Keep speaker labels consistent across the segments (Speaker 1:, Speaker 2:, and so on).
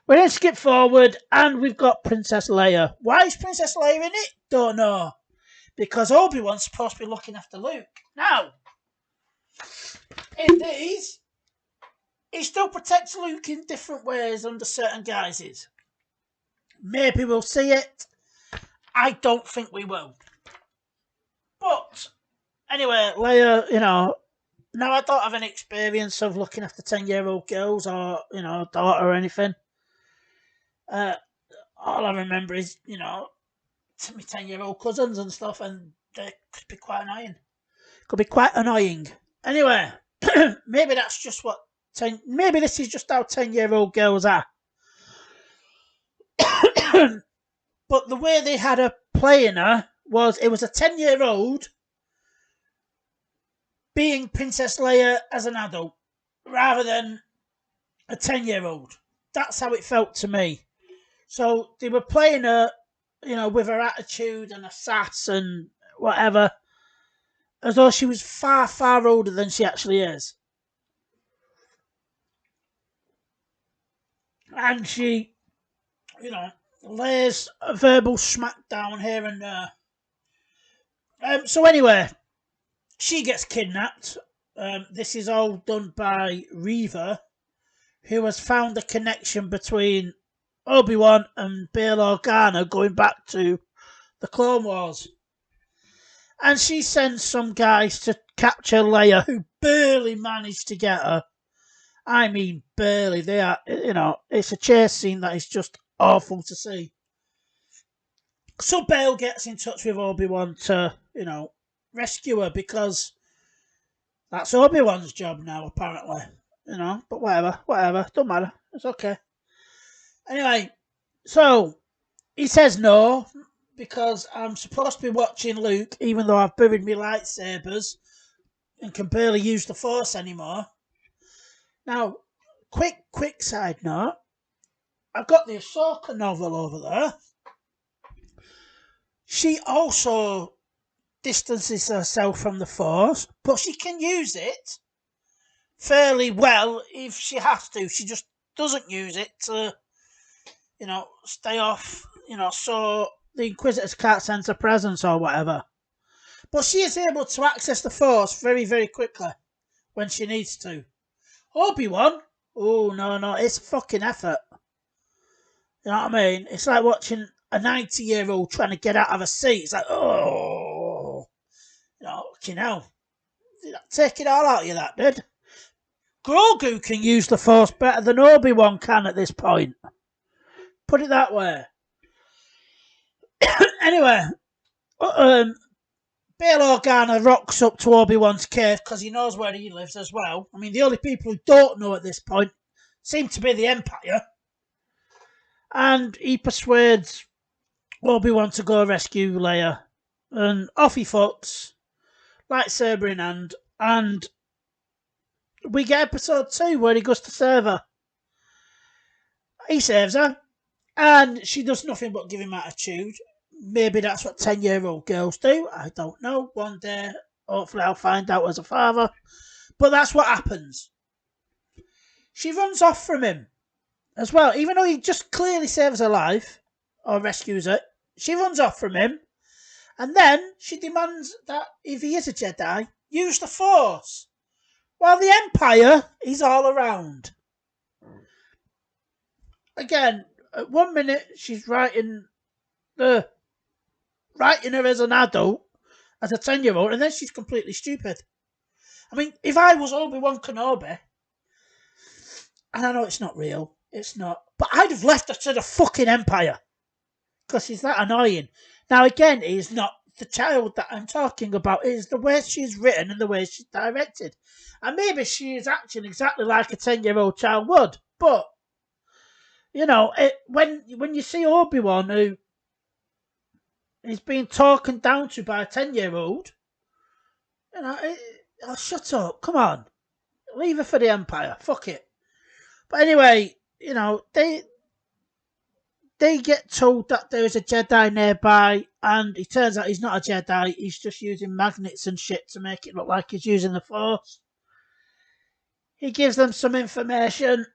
Speaker 1: We then skip forward and we've got Princess Leia. Why is Princess Leia in it? Don't know. Because Obi-Wan's supposed to be looking after Luke. Now, in these, he still protects Luke in different ways under certain guises. Maybe we'll see it. I don't think we will. But, anyway, Leia, now I don't have any experience of looking after 10-year-old girls or, daughter or anything. All I remember is, my 10-year-old cousins and stuff, and they could be quite annoying. Anyway, maybe that's just maybe this is just how 10-year-old girls are. But the way they had her playing her was it was a 10-year-old being Princess Leia as an adult rather than a 10-year-old. That's how it felt to me. So they were playing her, with her attitude and her sass and whatever, as though she was far, far older than she actually is. And she, lays a verbal smackdown here and there. So anyway, she gets kidnapped. This is all done by Reva, who has found a connection between Obi-Wan and Bail Organa going back to the Clone Wars. And she sends some guys to capture Leia, who barely managed to get her. I mean, barely. They are, it's a chase scene that is just awful to see. So Bail gets in touch with Obi-Wan to, rescue her because that's Obi-Wan's job now, apparently. But whatever. Don't matter. It's okay. Anyway, so he says no because I'm supposed to be watching Luke, even though I've buried my lightsabers and can barely use the Force anymore. Now, quick side note. I've got the Ahsoka novel over there. She also distances herself from the Force, but she can use it fairly well if she has to. She just doesn't use it to, stay off, so the Inquisitors can't sense her presence or whatever. But she is able to access the Force very, very quickly when she needs to. Obi-Wan? Oh, no, it's a fucking effort. You know what I mean? It's like watching a 90-year-old trying to get out of a seat. It's like, oh, take it all out of you, that did. Grogu can use the Force better than Obi-Wan can at this point. Put it that way. Anyway, Bail Organa rocks up to Obi-Wan's cave because he knows where he lives as well. I mean, the only people who don't know at this point seem to be the Empire. And he persuades Obi-Wan to go rescue Leia. And off he fucks, lightsaber in hand, and we get episode 2 where he goes to save her. He saves her, and she does nothing but give him attitude. Maybe that's what 10-year-old girls do. I don't know. One day, hopefully I'll find out as a father. But that's what happens. She runs off from him as well. Even though he just clearly saves her life, or rescues her, she runs off from him. And then she demands that if he is a Jedi, use the Force. While the Empire is all around. Again, at 1 minute she's writing her as an adult, as a 10-year-old, and then she's completely stupid. I mean, if I was Obi-Wan Kenobi, and I know it's not real, it's not, but I'd have left her to the fucking Empire. Because she's that annoying. Now, again, it is not the child that I'm talking about. It is the way she's written and the way she's directed. And maybe she is acting exactly like a 10-year-old child would. But, when you see Obi-Wan, who is being talked down to by a 10-year-old, shut up. Come on. Leave her for the Empire. Fuck it. But anyway, they get told that there is a Jedi nearby, and it turns out he's not a Jedi. He's just using magnets and shit to make it look like he's using the Force. He gives them some information,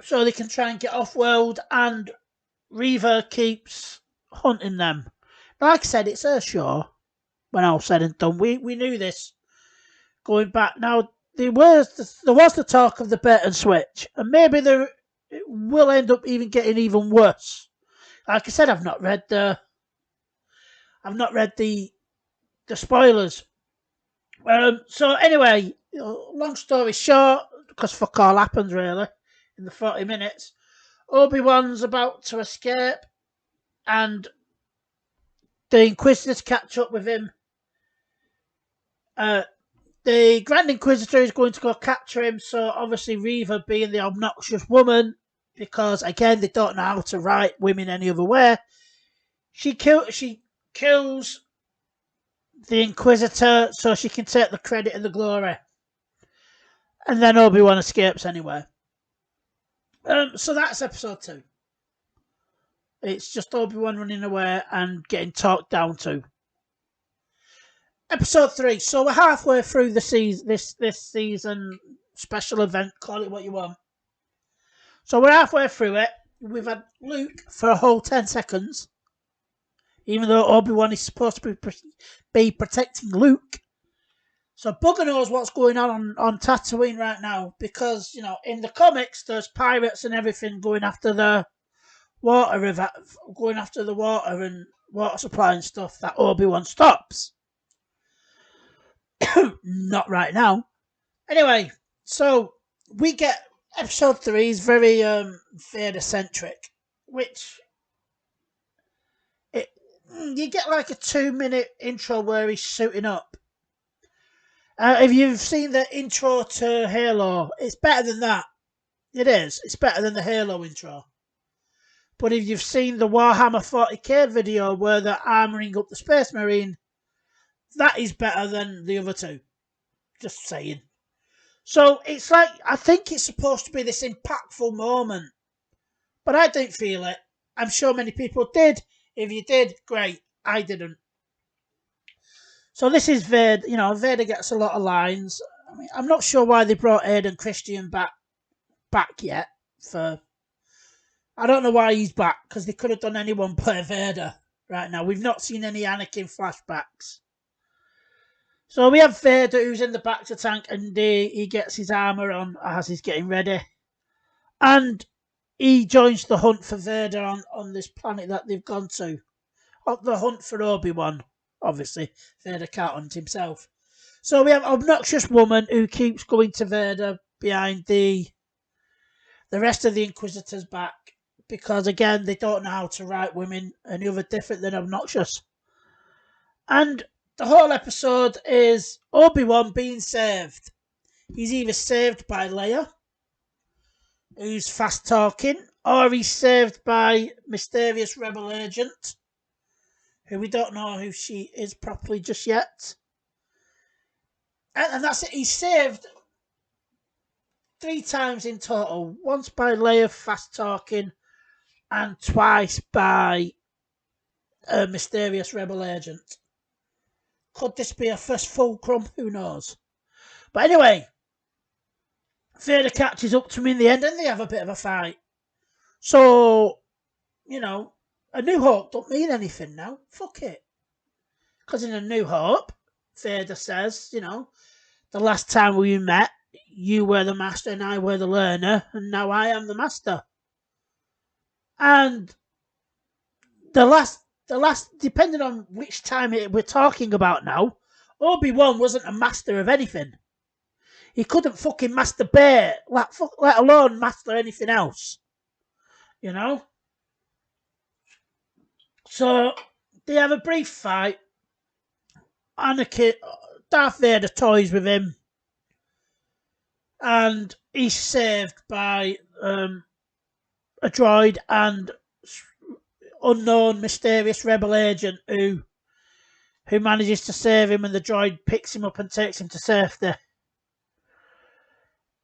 Speaker 1: so they can try and get off world, and Reva keeps hunting them. Like I said, it's her show. When all said and done, we knew this going back. Now there was the talk of the bait and switch, and maybe it will end up getting even worse. Like I said, I've not read the spoilers. So anyway, long story short, because fuck all happens really in the 40 minutes. Obi-Wan's about to escape, and the Inquisitors catch up with him. The Grand Inquisitor is going to go capture him, so obviously Reva being the obnoxious woman, because again they don't know how to write women any other way. She kills the Inquisitor so she can take the credit and the glory. And then Obi-Wan escapes anyway. So that's episode 2. It's just Obi-Wan running away and getting talked down to. Episode 3. So we're halfway through the season, this season special event. Call it what you want. So we're halfway through it. We've had Luke for a whole 10 seconds. Even though Obi-Wan is supposed to be protecting Luke. So bugger knows what's going on Tatooine right now. Because, you know, in the comics, there's pirates and everything going after the water river, going after the water and water supply and stuff that Obi-Wan stops. Not right now. Anyway, so we get episode 3 is very Vader-centric, which you get like a 2-minute intro where he's suiting up. If you've seen the intro to Halo, it's better than that. It is. It's better than the Halo intro. But if you've seen the Warhammer 40k video where they're armouring up the Space Marine, that is better than the other two. Just saying. So it's like, I think it's supposed to be this impactful moment. But I don't feel it. I'm sure many people did. If you did, great. I didn't. So this is Vader. You know, Vader gets a lot of lines. I mean, I'm not sure why they brought Aiden Christian back yet. I don't know why he's back, because they could have done anyone play Vader right now. We've not seen any Anakin flashbacks. So we have Vader who's in the back to tank, and he gets his armour on as he's getting ready. And he joins the hunt for Vader on this planet that they've gone to. The hunt for Obi-Wan. Obviously, Vader can't hunt himself. So we have an obnoxious woman who keeps going to Vader behind the rest of the Inquisitors back. Because, again, they don't know how to write women any other different than obnoxious. And the whole episode is Obi-Wan being saved. He's either saved by Leia, who's fast-talking, or he's saved by mysterious rebel agent, who we don't know who she is properly just yet. And that's it. He's saved 3 times in total. Once by Leia fast-talking, and twice by a mysterious rebel agent. Could this be a first fulcrum? Who knows? But anyway, Vader catches up to him in the end, and they have a bit of a fight. So, you know, A New Hope don't mean anything now. Fuck it. Because in A New Hope, Vader says, you know, the last time we met, you were the master and I were the learner, and now I am the master. And the last, depending on which time we're talking about now, Obi-Wan wasn't a master of anything. He couldn't fucking master bear, let alone master anything else. You know? So, they have a brief fight. Darth Vader toys with him. And he's saved by a droid and unknown mysterious rebel agent who manages to save him, and the droid picks him up and takes him to safety.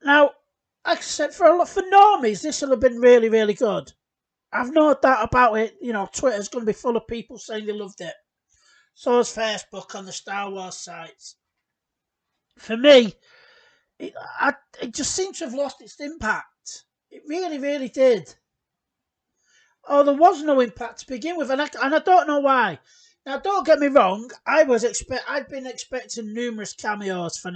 Speaker 1: Now, like I said, for normies, this will have been really, really good. I've no doubt about it. You know, Twitter's going to be full of people saying they loved it. So is Facebook on the Star Wars sites. For me, it just seems to have lost its impact. It really, really did. Oh, there was no impact to begin with, and I don't know why. Now, don't get me wrong. I'd been expecting numerous cameos for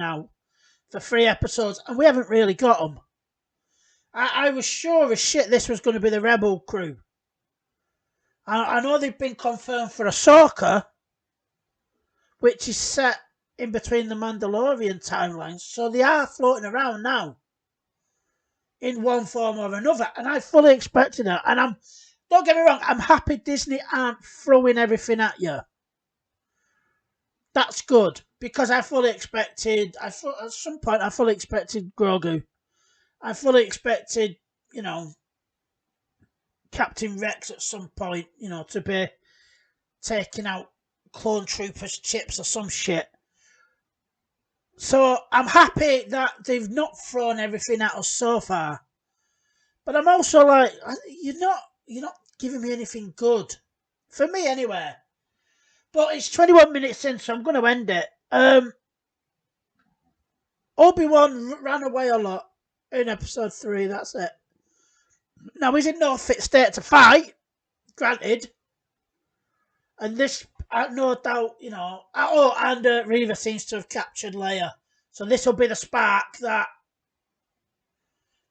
Speaker 1: 3 episodes, and we haven't really got them. I was sure as shit this was going to be the Rebel crew. I know they've been confirmed for Ahsoka, which is set in between the Mandalorian timelines, so they are floating around now in one form or another, and I fully expected it. And don't get me wrong, I'm happy Disney aren't throwing everything at you. That's good because at some point I fully expected Grogu. I fully expected, Captain Rex at some point, to be taking out clone troopers, chips or some shit. So I'm happy that they've not thrown everything at us so far. But I'm also like, you're not giving me anything good. For me anyway. But it's 21 minutes in, so I'm going to end it. Obi-Wan ran away a lot in episode 3, that's it. Now, he's in no fit state to fight, granted. And this, no doubt, and Reva seems to have captured Leia. So this will be the spark that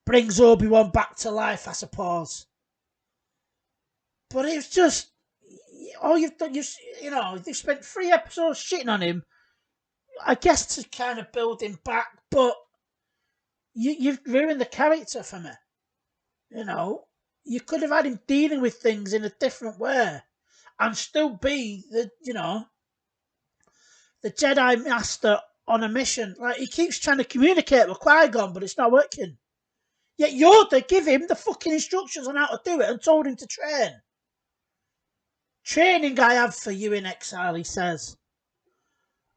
Speaker 1: brings Obi-Wan back to life, I suppose. But it's just, all you've done, they've spent 3 episodes shitting on him, I guess to kind of build him back, but you've ruined the character for me. You could have had him dealing with things in a different way and still be the Jedi Master on a mission. Like, he keeps trying to communicate with Qui-Gon, but it's not working. Yet Yoda gave him the fucking instructions on how to do it and told him to train. Training I have for you in exile, he says.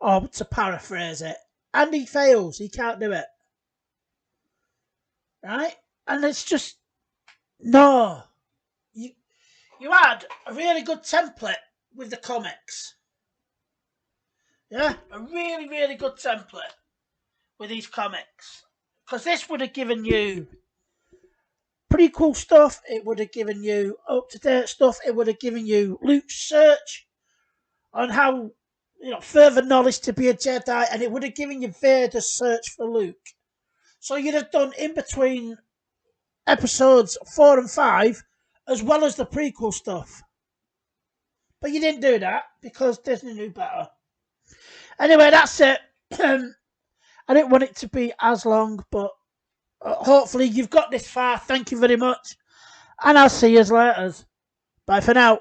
Speaker 1: Or to paraphrase it. And he fails. He can't do it. Right? And it's just... No. You had a really good template with the comics. Yeah? A really, really good template with these comics. Because this would have given you prequel stuff. It would have given you up-to-date stuff. It would have given you Luke's search on how, further knowledge to be a Jedi. And it would have given you Vader's search for Luke. So you'd have done in between episodes 4 and 5, as well as the prequel stuff. But you didn't do that because Disney knew better. Anyway, that's it. I didn't want it to be as long, but hopefully you've got this far. Thank you very much. And I'll see you later. Bye for now.